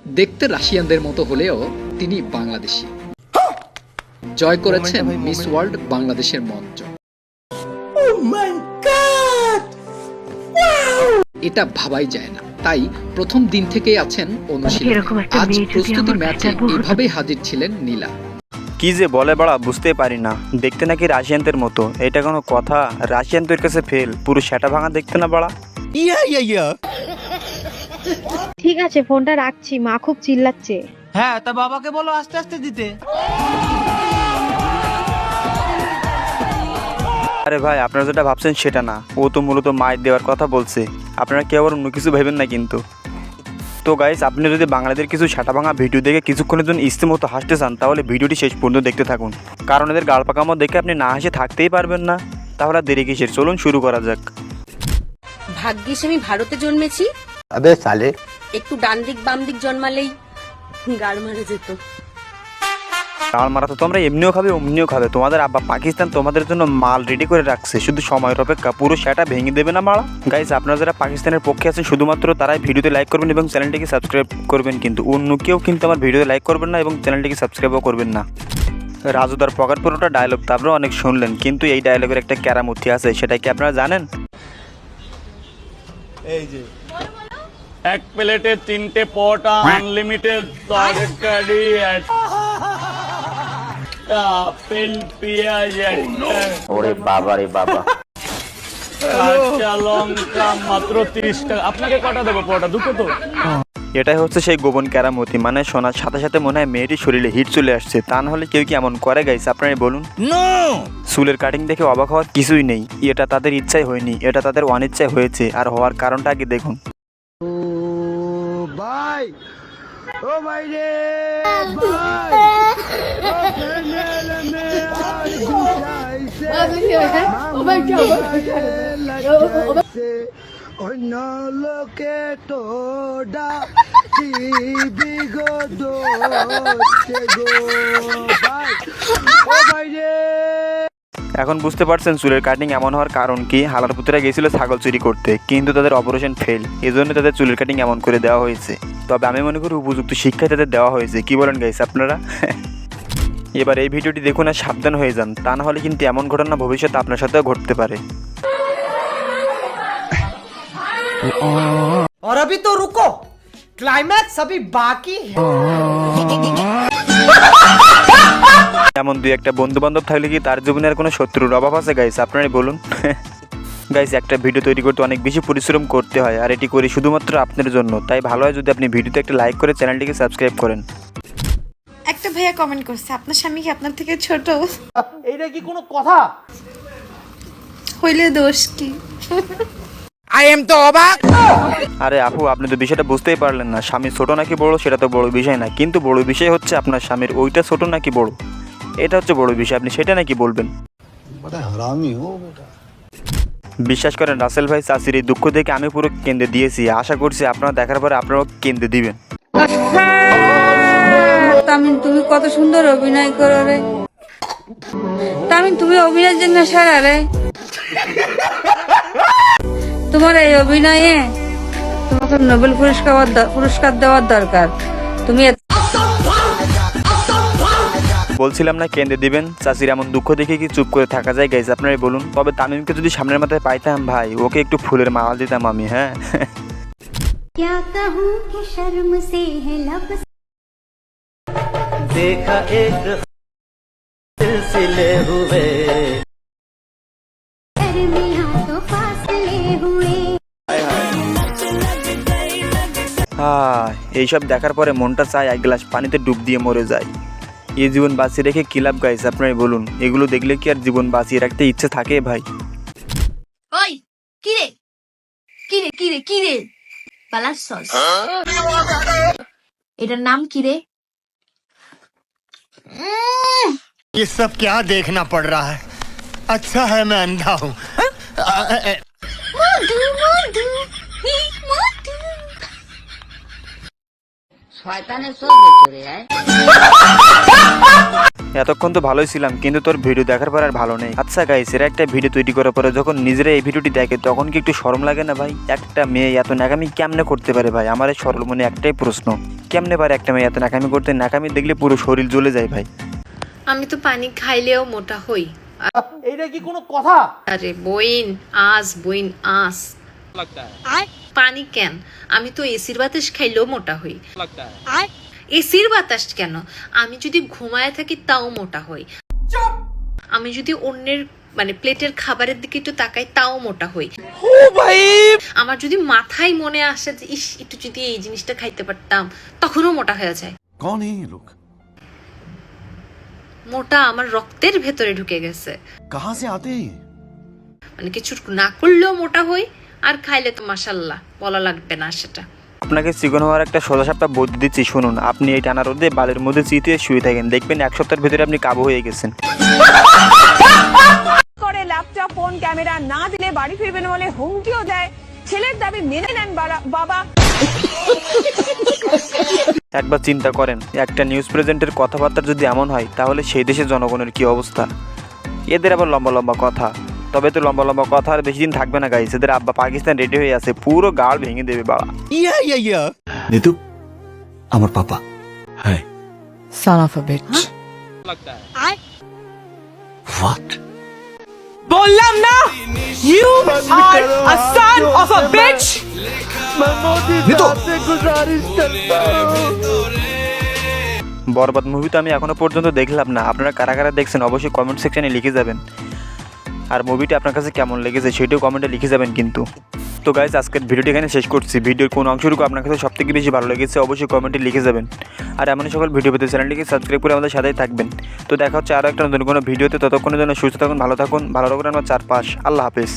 দেখতে রাশিয়ানদের মতো হলেও তিনি বাংলাদেশী। জয় করেছেন মিস ওয়ার্ল্ড বাংলাদেশের মঞ্চ। এটা ভাবাই যায় না, তাই প্রথম দিন থেকেই আছেন অনুশীলনে। আজ প্রস্তুতি ম্যাচে এভাবেই হাজির ছিলেন নীলা। কি যে বলে বাড়া বুঝতে পারি না, দেখতে নাকি রাশিয়ানদের মতো, এটা কোনো কথা? রাশিয়ানদের কাছে ফেল, পুরো সেটা ভাঙা দেখতে না বাড়া। ঠিক আছে, ফোনটা রাখছি, মা খুব চিল্লাচ্ছে। হ্যাঁ, তা বাবাকে বলো আস্তে আস্তে দিতে। আরে ভাই, আপনারা যেটা ভাবছেন সেটা না, ও তো মূলত মাইর দেওয়ার কথা বলছে। আপনারা কেউ আবার অন্য কিছু ভেবেন না কিন্তু। তো গাইস, আপনি যদি বাংলাদেশের কিছু ছাটা ভাঙা ভিডিও দেখে কিছুক্ষণের জন্য ইস্তেমতো হাসতে চান, তাহলে ভিডিওটি শেষ পর্যন্ত দেখতে থাকুন, কারণ এদের গাল পাকামো দেখে আপনি না হেসে থাকতেই পারবেন না। তাহলে দেরি কিসের, চলুন শুরু করা যাক। ভাগ্যিস আমি ভারতে জন্মেছি। আবে সালে, একটু ডান দিক বাম দিক জন্মালেই গাড় মারা যেত। গাল মারা তো তোমরা এমনিও খাবে অমনিও খাবে। তোমাদের আব্বা পাকিস্তান তোমাদের জন্য মাল রেডি করে রাখছে, শুধু সময়ের অপেক্ষা, পুরো সেটা ভেঙে দেবে না মারা। গাইস, আপনারা যারা পাকিস্তানের পক্ষে আছেন শুধুমাত্র তারাই ভিডিওতে লাইক করবেন এবং চ্যানেলটিকে সাবস্ক্রাইব করবেন, কিন্তু অন্য কেউ কিন্তু আমার ভিডিওতে লাইক করবেন না এবং চ্যানেলটিকে সাবস্ক্রাইবও করবেন না। রাজুদার পকেট পুরোটা ডায়লগ তো আপনারা অনেক শুনলেন, কিন্তু এই ডায়লগের একটা কেরামতি আছে, সেটা কি আপনারা জানেন? এই যে এক প্লেটে 3টে পরোটা, আনলিমিটেড তরকারি, আপেল, পেঁয়াজ, ওরে বাবা রে বাবা, কাঁচা লঙ্কা মাত্র 30 টাকা। আপনাকে কটা দেবো পরোটা? দুটো তো? এটাই হচ্ছে সেই গোপন কেরামতি, মানে শোনার সাথে সাথে মনে হয় মেয়েটির শরীরে হিট চলে আসছে। তা না হলে কেউ কি এমন করে গাইস? আপনারাই বলুন। চুলের কাটিং দেখে অবাক হওয়ার কিছুই নেই, এটা তাদের ইচ্ছাই হয়নি, এটা তাদের অনিচ্ছায় হয়েছে। আর হওয়ার কারণটা আগে দেখুন। ভাই, ও ভাই রে অন্য লোকে তো এখন বুঝতে পারছেন চুলের কাটিং এমন হওয়ার কারণ কি? হালার পুত্রা গেছিল ছাগল চুরি করতে, কিন্তু তাদের অপারেশন ফেল, এজন্য তাদের চুলের কাটিং এমন করে দেওয়া হয়েছে। তবে আমি মনে করি উপযুক্ত শিক্ষাই তাদের দেওয়া হয়েছে। কি বলেন গাইস আপনারা? এবার এই ভিডিওটি দেখুন আর সাবধান হয়ে যান, তা না হলে কিন্তু এমন ঘটনা ভবিষ্যতে আপনার সাথেও ঘটতে পারে। और अभी तो रुको, क्लाइमैक्स अभी बाकी है। এমন দুই একটা বন্ধু বান্ধব থাকলে কি তার জীবনে আর কোনো শত্রুর অভাব আছে গাইস? আপনারাই বলুন। গাইস, একটা ভিডিও তৈরি করতে অনেক বেশি পরিশ্রম করতে হয়, আর এটি করি শুধুমাত্র আপনার জন্য। তাই ভালো হয় যদি আপনি ভিডিওতে একটা লাইক করে চ্যানেলটিকে সাবস্ক্রাইব করেন। একটা ভাইয়া কমেন্ট করছে, আপনার স্বামী কি আপনার থেকে ছোট? এইটা কি কোনো কথা? হইলে দোষ কি? আরে আপু, আপনি তো বিষয়টা বুঝতেই পারলেন না। স্বামী ছোট নাকি বড় সেটা তো বড় বিষয় না, কিন্তু বড় বিষয় হচ্ছে আপনার স্বামীর ওইটা ছোট নাকি বড়, এটা হচ্ছে বড় বিষয়। আপনি সেটা নাকি বলবেন? বিশ্বাস করেন রাসেল ভাই, চাষির এই দুঃখ দেখে আমি পুরো কেন্দ্রে দিয়েছি। আশা করছি আপনারা দেখার পরে আপনারাও কেন্দ্রে দিবেন। তামিন, তুমি কত সুন্দর অভিনয় করো রে। তামিন, তুমি অভিনয়ের জন্য সেরা রে। তোমার এই অভিনয়ে তোমাকে নোবেল পুরস্কার দেওয়ার দরকার। তুমি বলছিলাম না কেন্দ্রে দিবেন। চাষির এমন দুঃখ দেখে কি চুপ করে থাকা যায় গাইস? আপনারাই বলুন। তবে তামিমকে যদি সামনের মাথায় পাইতাম ভাই, ওকে একটু ফুলের মালা দিতাম আমি। হ্যাঁ, क्या कहूँ कि शर्म से है लब देखा एक सिलसिले हुए, दरमियाँ तो फासले हुए। এইসব দেখার পরে মনটা চায় এক গ্লাস পানিতে ডুব দিয়ে মরে যায়। এই জীবন বাঁচিয়ে রেখে কি লাভ গাইস? আপনারাই বলুন। এগুলো দেখলে কি আর জীবন বাঁচিয়ে রাখতে ইচ্ছে থাকে ভাই? ওই কিরে কিরে কিরে কিরে পালাস সস, এটার নাম কিরে? ये सब क्या देखना पड़ रहा है? अच्छा है मैं अंधा हूँ। শয়তানের সব ভেতরে এতক্ষণ তো ভালোই ছিলাম, কিন্তু তোর ভিডিও দেখার পর আর ভালো নেই। আচ্ছা গাইস, এরা একটা ভিডিও তৈরি করার পরে যখন নিজেরা এই ভিডিওটি দেখে তখন কি একটু শরম লাগে না ভাই? একটা মেয়ে এত নাকামি কেমনে করতে পারে ভাই? আমার এই সরল মনে একটাই প্রশ্ন, কেমনে পারে একটা মেয়ে এত নাকামি করতে? নাকামি দেখলে পুরো শরীর জ্বলে যায় ভাই। আমি তো পানি খাইলেও মোটা হই। এইটা কি কোনো কথা? আরে বইন আস পানি কেন? আমি তো এসির বাতাস খাইলেও মোটা হই। এসির বাতাস কেন? আমি যদি ঘুমায় থাকি তাও মোটা হই। আমি যদি অন্যের প্লেটের খাবারের দিকে একটু তাকাই তাও মোটা হই। আমার যদি মাথায় মনে আসে যে ইস একটু যদি এই জিনিসটা খাইতে পারতাম, তখনও মোটা হয়ে যায়। মোটা আমার রক্তের ভেতরে ঢুকে গেছে। কিছু না করলেও মোটা হই, আর খাইলে তো মাশাআল্লাহ বলা লাগবে না সেটা। আপনাকে চিকন হওয়ার একটা সোজা সাপটা বুদ্ধি দিচ্ছি, শুনুন। আপনি এই টানা রোদে বালের মধ্যে চিতিয়ে শুয়ে থাকেন, দেখবেন 1 সপ্তাহের ভিতরে আপনি কাবু হয়ে গেছেন। করে ল্যাপটপ ফোন ক্যামেরা না দিলে বাড়ি ফিরবেন বলে হুমকিও দেয়। ছেলের দাবি মেনে নেন বাবা। একবার চিন্তা করেন, একটা নিউজ প্রেজেন্টের কথাবার্তা যদি এমন হয় তাহলে সেই দেশের জনগণের কি অবস্থা? এদের আবার লম্বা লম্বা কথা, তবে তো লম্বা লম্বা কথা আর বেশি দিন থাকবে না গাইস। এদের আব্বা পাকিস্তান রেডি হয়ে আছে, পুরো গাল ভেঙে দেবে বাবা। नीतू আমার পাপা হাই Son of a bitch. What বললাম না, you are a son of a bitch. Neetu Barbaad movie তো আমি এখনো পর্যন্ত দেখলাম না, আপনারা কারা কারা দেখছেন অবশ্যই কমেন্ট সেকশনে লিখে যাবেন। আর মুভিটা আপনার কাছে কেমন লেগেছে সেটাও কমেন্টে লিখে যাবেন কিন্তু। তো গাইজ, আজকের ভিডিওটি এখানে শেষ করছি। ভিডিওর কোন অংশটুকু আপনার কাছে সবথেকে বেশি ভালো লেগেছে অবশ্যই কমেন্টে লিখে যাবেন। আর এমনই সকল ভিডিও পেতে চ্যানেলটিকে সাবস্ক্রাইব করে আমাদের সাথেই থাকবেন। তো দেখা হচ্ছে আরও একটা নতুন কোনো ভিডিওতে। ততক্ষণের জন্য সুস্থ থাকুন, ভালো থাকুন, ভালো রাখুন আমার চারপাশ। আল্লাহ হাফেজ।